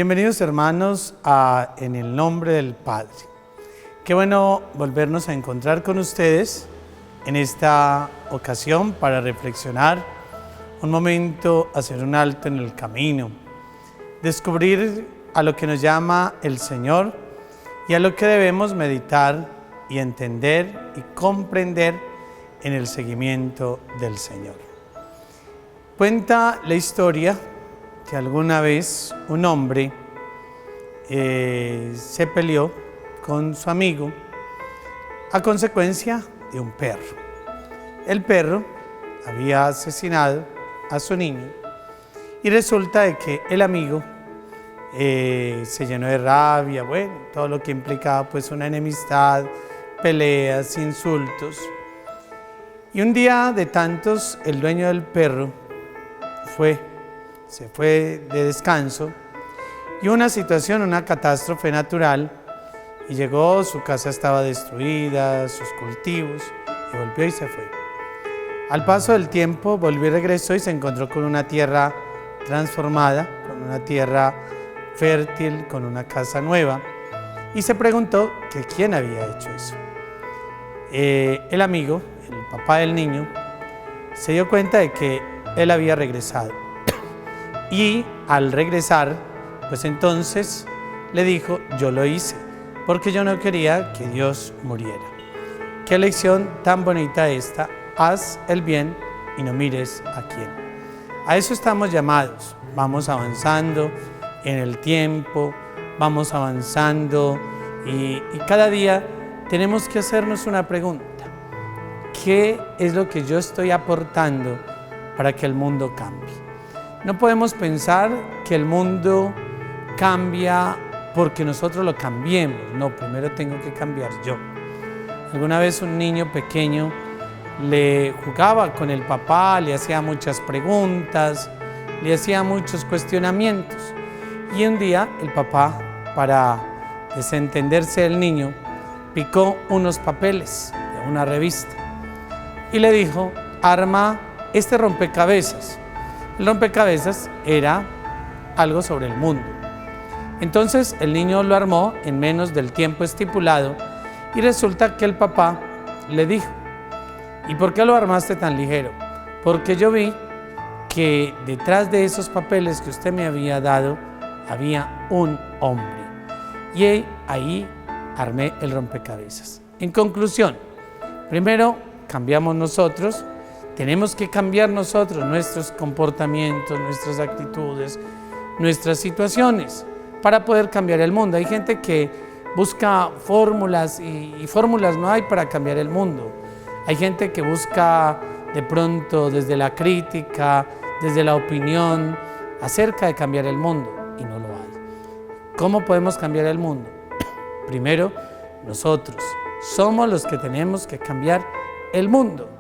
Bienvenidos hermanos En el nombre del Padre. Qué bueno volvernos a encontrar con ustedes en esta ocasión para reflexionar un momento, hacer un alto en el camino, descubrir a lo que nos llama el Señor y a lo que debemos meditar y entender y comprender en el seguimiento del Señor. Cuenta la historia que alguna vez un hombre se peleó con su amigo a consecuencia de un perro. El perro había asesinado a su niño y resulta de que el amigo se llenó de rabia, bueno, todo lo que implicaba pues una enemistad, peleas, insultos. Y un día de tantos, el dueño del perro se fue de descanso y una situación, una catástrofe natural, y llegó, su casa estaba destruida, sus cultivos, y volvió y se fue. Al paso del tiempo volvió y regresó y se encontró con una tierra transformada, con una tierra fértil, con una casa nueva, y se preguntó que quién había hecho eso. El amigo, el papá del niño, se dio cuenta de que él había regresado. Y al regresar, pues entonces le dijo: yo lo hice, porque yo no quería que Dios muriera. Qué lección tan bonita esta: haz el bien y no mires a quién. A eso estamos llamados. Vamos avanzando en el tiempo, vamos avanzando y cada día tenemos que hacernos una pregunta: ¿qué es lo que yo estoy aportando para que el mundo cambie? No podemos pensar que el mundo cambia porque nosotros lo cambiemos. No, primero tengo que cambiar yo. Alguna vez un niño pequeño le jugaba con el papá, le hacía muchas preguntas, le hacía muchos cuestionamientos. Y un día el papá, para desentenderse del niño, picó unos papeles de una revista y le dijo: arma este rompecabezas. El rompecabezas era algo sobre el mundo. Entonces el niño lo armó en menos del tiempo estipulado y resulta que el papá le dijo: ¿y por qué lo armaste tan ligero? Porque yo vi que detrás de esos papeles que usted me había dado había un hombre. Y ahí armé el rompecabezas. En conclusión, primero cambiamos nosotros. Tenemos que cambiar nosotros nuestros comportamientos, nuestras actitudes, nuestras situaciones para poder cambiar el mundo. Hay gente que busca fórmulas y fórmulas no hay para cambiar el mundo. Hay gente que busca de pronto desde la crítica, desde la opinión acerca de cambiar el mundo y no lo hay. ¿Cómo podemos cambiar el mundo? Primero, nosotros somos los que tenemos que cambiar el mundo.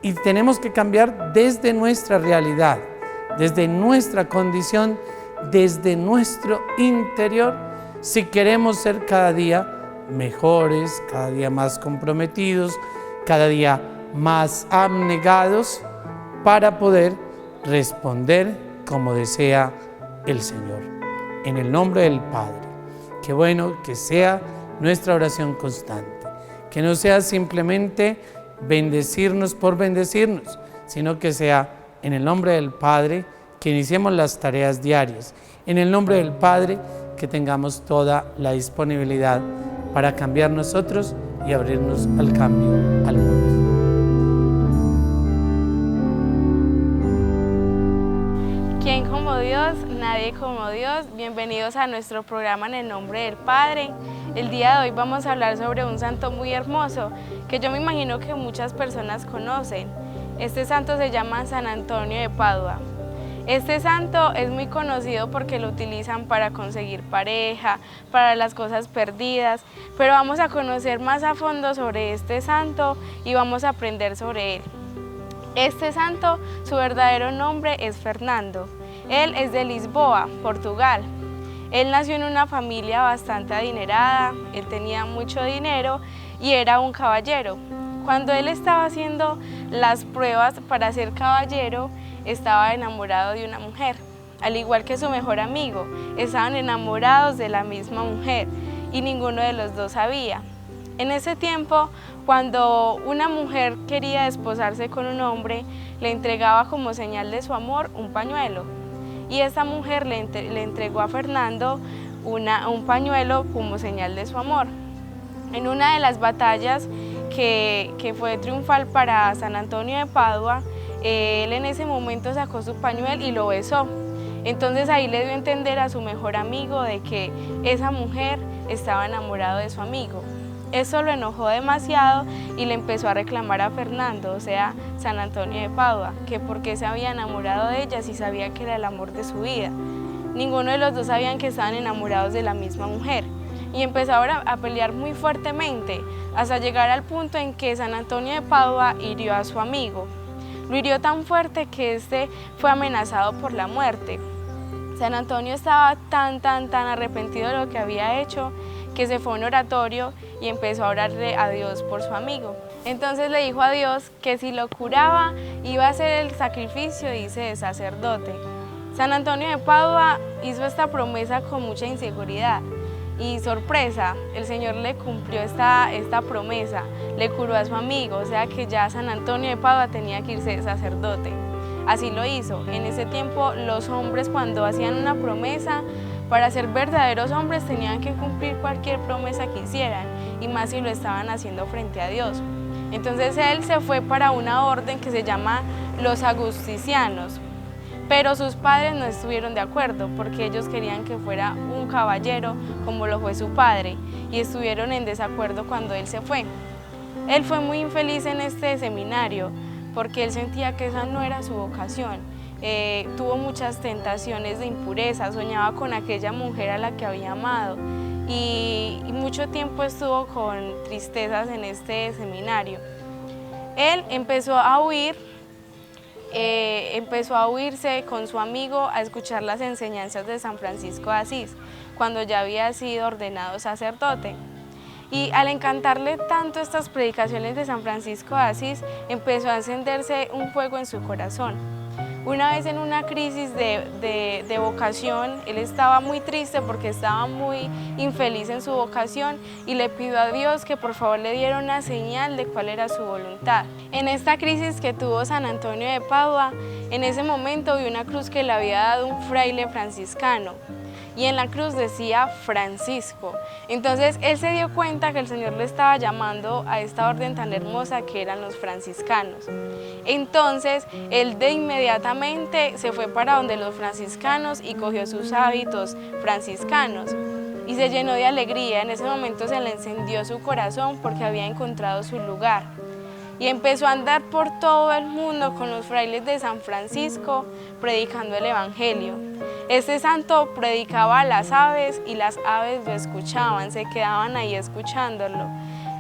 Y tenemos que cambiar desde nuestra realidad, desde nuestra condición, desde nuestro interior, si queremos ser cada día mejores, cada día más comprometidos, cada día más abnegados, para poder responder como desea el Señor. En el nombre del Padre. Qué bueno que sea nuestra oración constante, que no sea simplemente bendecirnos por bendecirnos, sino que sea en el nombre del Padre que iniciemos las tareas diarias, en el nombre del Padre que tengamos toda la disponibilidad para cambiar nosotros y abrirnos al cambio al mundo. ¿Quién como Dios? Nadie como Dios. Bienvenidos a nuestro programa En el nombre del Padre. El día de hoy vamos a hablar sobre un santo muy hermoso que yo me imagino que muchas personas conocen. Este santo se llama San Antonio de Padua. Este santo es muy conocido porque lo utilizan para conseguir pareja, para las cosas perdidas, pero vamos a conocer más a fondo sobre este santo y vamos a aprender sobre él. Este santo, su verdadero nombre es Fernando. Él es de Lisboa, Portugal. Él nació en una familia bastante adinerada, él tenía mucho dinero y era un caballero. Cuando él estaba haciendo las pruebas para ser caballero, estaba enamorado de una mujer. al igual que su mejor amigo, estaban enamorados de la misma mujer y ninguno de los dos sabía. En ese tiempo, cuando una mujer quería desposarse con un hombre, le entregaba como señal de su amor un pañuelo. Y esa mujer le entregó a Fernando un pañuelo como señal de su amor. En una de las batallas que fue triunfal para San Antonio de Padua, él en ese momento sacó su pañuelo y lo besó. Entonces ahí le dio a entender a su mejor amigo de que esa mujer estaba enamorada de su amigo. Eso lo enojó demasiado y le empezó a reclamar a Fernando, o sea, San Antonio de Padua, que por qué se había enamorado de ella si sabía que era el amor de su vida. Ninguno de los dos sabían que estaban enamorados de la misma mujer. Y empezaron a pelear muy fuertemente, hasta llegar al punto en que San Antonio de Padua hirió a su amigo. Lo hirió tan fuerte que este fue amenazado por la muerte. San Antonio estaba tan arrepentido de lo que había hecho, que se fue a un oratorio y empezó a orarle a Dios por su amigo. Entonces le dijo a Dios que si lo curaba iba a hacer el sacrificio, dice, de sacerdote. San Antonio de Padua hizo esta promesa con mucha inseguridad y sorpresa, el Señor le cumplió esta promesa, le curó a su amigo, o sea que ya San Antonio de Padua tenía que irse de sacerdote. Así lo hizo. En ese tiempo los hombres, cuando hacían una promesa, para ser verdaderos hombres tenían que cumplir cualquier promesa que hicieran, y más si lo estaban haciendo frente a Dios. Entonces él se fue para una orden que se llama los agusticianos, pero sus padres no estuvieron de acuerdo porque ellos querían que fuera un caballero como lo fue su padre, y estuvieron en desacuerdo cuando él se fue. Él fue muy infeliz en este seminario porque él sentía que esa no era su vocación. Tuvo muchas tentaciones de impureza, soñaba con aquella mujer a la que había amado y mucho tiempo estuvo con tristezas en este seminario. Él empezó a huirse con su amigo a escuchar las enseñanzas de San Francisco de Asís, cuando ya había sido ordenado sacerdote. Y al encantarle tanto estas predicaciones de San Francisco de Asís, empezó a encenderse un fuego en su corazón. Una vez en una crisis de vocación, él estaba muy triste porque estaba muy infeliz en su vocación y le pidió a Dios que por favor le diera una señal de cuál era su voluntad. En esta crisis que tuvo San Antonio de Padua, en ese momento vio una cruz que le había dado un fraile franciscano. Y en la cruz decía Francisco. Entonces él se dio cuenta que el Señor le estaba llamando a esta orden tan hermosa que eran los franciscanos. Entonces él de inmediatamente se fue para donde los franciscanos y cogió sus hábitos franciscanos y se llenó de alegría. En ese momento se le encendió su corazón porque había encontrado su lugar. Y empezó a andar por todo el mundo con los frailes de San Francisco predicando el Evangelio. Este santo predicaba a las aves y las aves lo escuchaban, se quedaban ahí escuchándolo.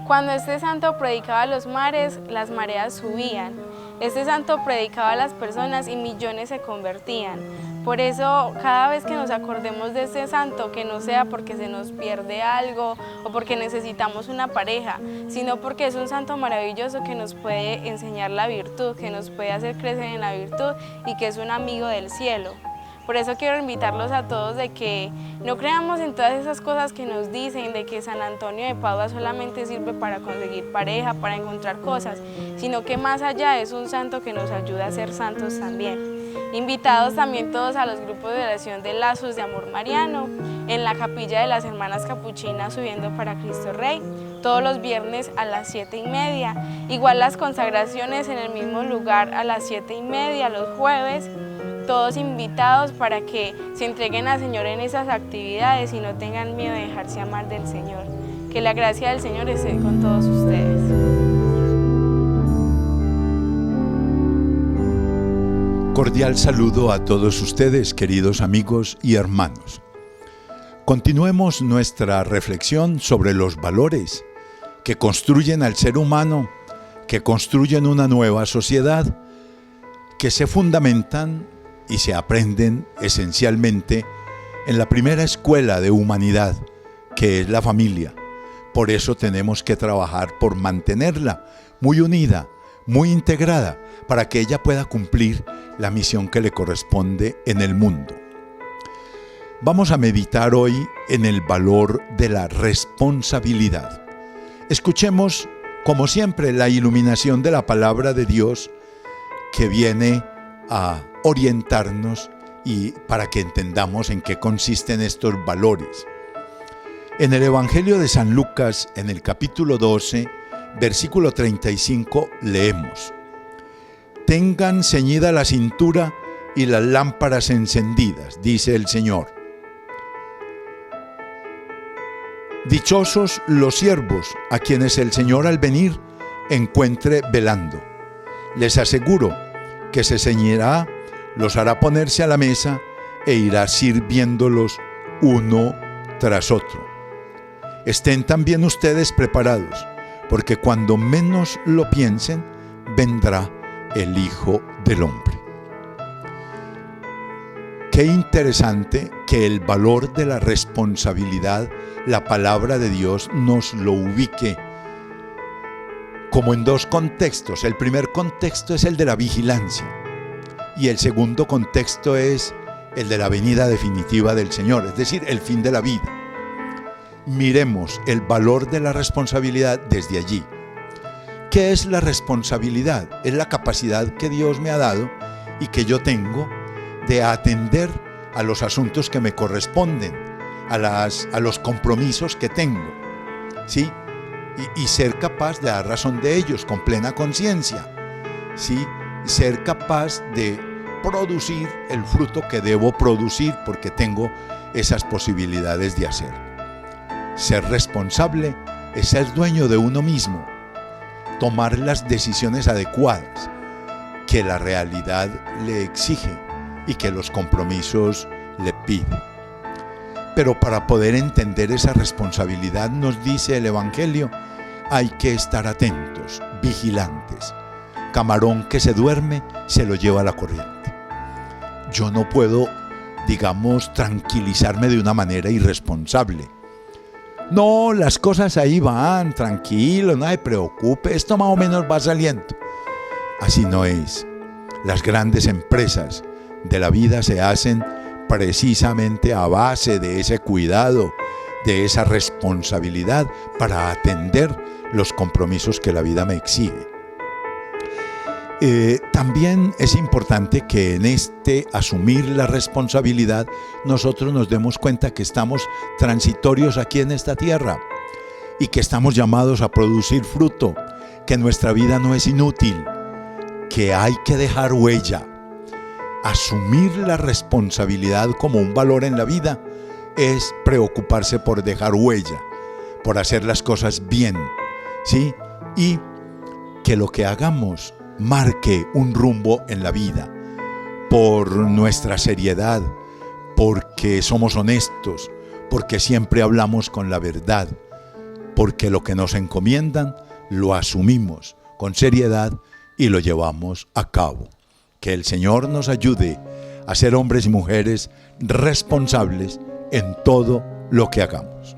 Cuando este santo predicaba a los mares, las mareas subían. Este santo predicaba a las personas y millones se convertían. Por eso, cada vez que nos acordemos de este santo, que no sea porque se nos pierde algo o porque necesitamos una pareja, sino porque es un santo maravilloso que nos puede enseñar la virtud, que nos puede hacer crecer en la virtud y que es un amigo del cielo. Por eso quiero invitarlos a todos de que no creamos en todas esas cosas que nos dicen, de que San Antonio de Padua solamente sirve para conseguir pareja, para encontrar cosas, sino que más allá es un santo que nos ayuda a ser santos también. Invitados también todos a los grupos de oración de Lazos de Amor Mariano, en la capilla de las Hermanas Capuchinas subiendo para Cristo Rey, todos los viernes a las 7:30. Igual las consagraciones en el mismo lugar a las 7:30 los jueves. Todos invitados para que se entreguen al Señor en esas actividades y no tengan miedo de dejarse amar del Señor. Que la gracia del Señor esté con todos ustedes. Cordial saludo a todos ustedes, queridos amigos y hermanos. Continuemos nuestra reflexión sobre los valores que construyen al ser humano, que construyen una nueva sociedad, que se fundamentan y se aprenden esencialmente en la primera escuela de humanidad, que es la familia. Por eso tenemos que trabajar por mantenerla muy unida, muy integrada, para que ella pueda cumplir la misión que le corresponde en el mundo. Vamos a meditar hoy en el valor de la responsabilidad. Escuchemos, como siempre, la iluminación de la palabra de Dios que viene a orientarnos y para que entendamos en qué consisten estos valores. En el Evangelio de San Lucas, en el capítulo 12, versículo 35, leemos: Tengan ceñida la cintura y las lámparas encendidas, dice el Señor. Dichosos los siervos a quienes el Señor al venir encuentre velando. Les aseguro que se ceñirá, los hará ponerse a la mesa e irá sirviéndolos uno tras otro. Estén también ustedes preparados, porque cuando menos lo piensen, vendrá el Hijo del Hombre. Qué interesante que el valor de la responsabilidad, la palabra de Dios nos lo ubique como en dos contextos. El primer contexto es el de la vigilancia y el segundo contexto es el de la venida definitiva del Señor, es decir, el fin de la vida. Miremos el valor de la responsabilidad desde allí. ¿Qué es la responsabilidad? Es la capacidad que Dios me ha dado y que yo tengo de atender a los asuntos que me corresponden, a los compromisos que tengo, ¿sí? Y ser capaz de dar razón de ellos con plena conciencia, ¿sí? Ser capaz de producir el fruto que debo producir porque tengo esas posibilidades de hacer. Ser responsable es ser dueño de uno mismo, tomar las decisiones adecuadas que la realidad le exige y que los compromisos le piden. Pero para poder entender esa responsabilidad, nos dice el Evangelio, hay que estar atentos, vigilantes. Camarón que se duerme, se lo lleva la corriente. Yo no puedo, tranquilizarme de una manera irresponsable. No, las cosas ahí van, tranquilo, no se preocupe, esto más o menos va saliendo. Así no es. Las grandes empresas de la vida se hacen precisamente a base de ese cuidado, de esa responsabilidad para atender los compromisos que la vida me exige. También es importante que en este asumir la responsabilidad nosotros nos demos cuenta que estamos transitorios aquí en esta tierra y que estamos llamados a producir fruto, que nuestra vida no es inútil, que hay que dejar huella. Asumir la responsabilidad como un valor en la vida es preocuparse por dejar huella, por hacer las cosas bien, ¿sí? Y que lo que hagamos marque un rumbo en la vida, por nuestra seriedad, porque somos honestos, porque siempre hablamos con la verdad, porque lo que nos encomiendan lo asumimos con seriedad y lo llevamos a cabo. Que el Señor nos ayude a ser hombres y mujeres responsables en todo lo que hagamos.